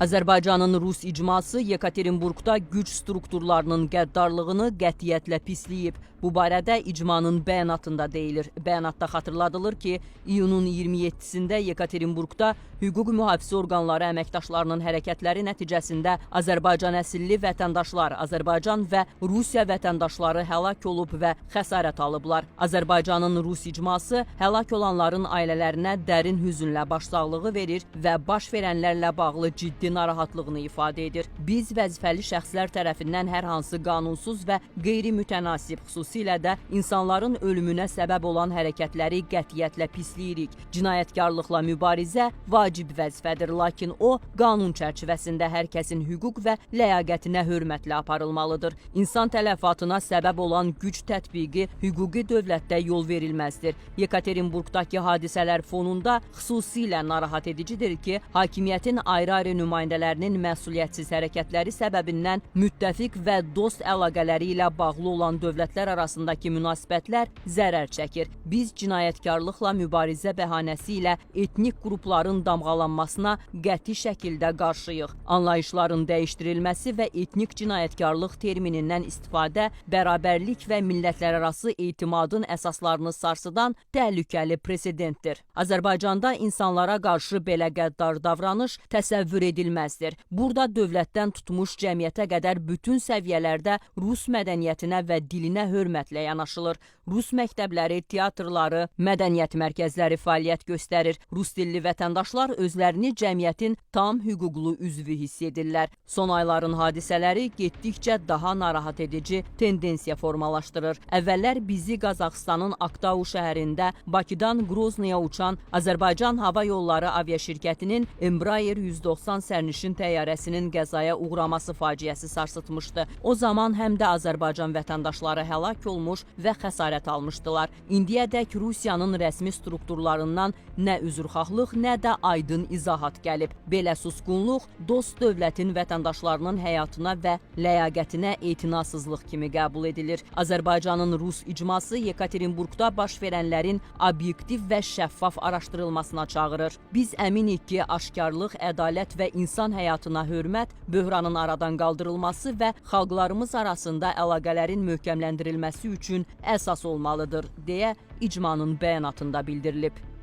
Azərbaycanın Rus icması Yekaterinburqda güc strukturlarının qəddarlığını qətiyyətlə pisləyib. Bu barədə icmanın bəyanatında deyilir. Bəyanatda xatırladılır ki, iyunun 27-sində Yekaterinburqda hüquq mühafizə orqanları əməkdaşlarının hərəkətləri nəticəsində Azərbaycan əsilli vətəndaşlar, Azərbaycan və Rusiya vətəndaşları həlak olub və xəsarət alıblar. Azərbaycanın Rus icması həlak olanların ailərinə dərin hüzünlə başsağlığı verir və baş verənlərlə bağlı ciddi narahatlığını ifadə edir. Biz vəzifəli şəxslər tərəfindən hər hansı qanunsuz və qeyri-mütənasib, xüsusilə də insanların ölümünə səbəb olan hərəkətləri qətiyyətlə pisləyirik. Cinayətkarlıqla mübarizə vacib vəzifədir, lakin o, qanun çərçivəsində hər kəsin hüquq və ləyaqətinə hörmətlə aparılmalıdır. İnsan tələfatına səbəb olan güc tətbiqi hüquqi dövlətdə yol verilməzdir. Yekaterinburqdakı hadisələr fonunda xüsusilə narahat edicidir ki, hakimiyyətin ayrı-ayrı nümayəndələrinin məsuliyyətsiz hərəkətləri səbəbindən müttəfiq və dost əlaqələri ilə bağlı olan dövlətlər arasındakı münasibətlər zərər çəkir. Biz cinayətkarlıqla mübarizə bəhanəsi ilə etnik qrupların damğalanmasına qəti şəkildə qarşıyıq. Anlayışların dəyişdirilməsi və etnik cinayətkarlıq terminindən istifadə bərabərlik və millətlərarası etimadın əsaslarını sarsıdan təhlükəli presedentdir. Azərbaycanda insanlara qarşı belə qəddar davranış təsəvvür edilməzdir. Burada dövlətdən tutmuş cəmiyyətə qədər bütün səviyyələrdə Rus mədəniyyətinə və dilinə hörmətlə yanaşılır. Rus məktəbləri, teatrları, mədəniyyət mərkəzləri fəaliyyət göstərir. Rus dilli vətəndaşlar özlərini cəmiyyətin tam hüquqlu üzvü hiss edirlər. Son ayların hadisələri getdikcə daha narahat edici tendensiya formalaşdırır. Əvvəllər bizi Qazaxıstanın Aktau şəhərində Bakıdan Qroznyaya uçan Azərbaycan Hava Yolları aviaşirkətinin Embraer 190 sərnişin təyyarəsinin qəzaya uğraması faciəsi sarsıtmışdı. O zaman həm də Azərbaycan vətəndaşları həlak olmuş və xəsarət almışdılar. İndiyədək Rusiyanın rəsmi strukturlarından nə üzrxahlıq, nə də aydın izahat gəlib. Belə susqunluq dost dövlətin vətəndaşlarının həyatına və ləyaqətinə etinasızlıq kimi qəbul edilir. Azərbaycanın Rus icması Yekaterinburqda baş verənlərin obyektiv və şəffaf araşdırılmasına çağırır. Biz əminik ki, aşkarlıq, ədalət və insan həyatına hörmət, böhranın aradan qaldırılması və xalqlarımız arasında əlaqələrin möhkəmləndirilməsi üçün əsas olmalıdır, deyə icmanın bəyanatında bildirilib.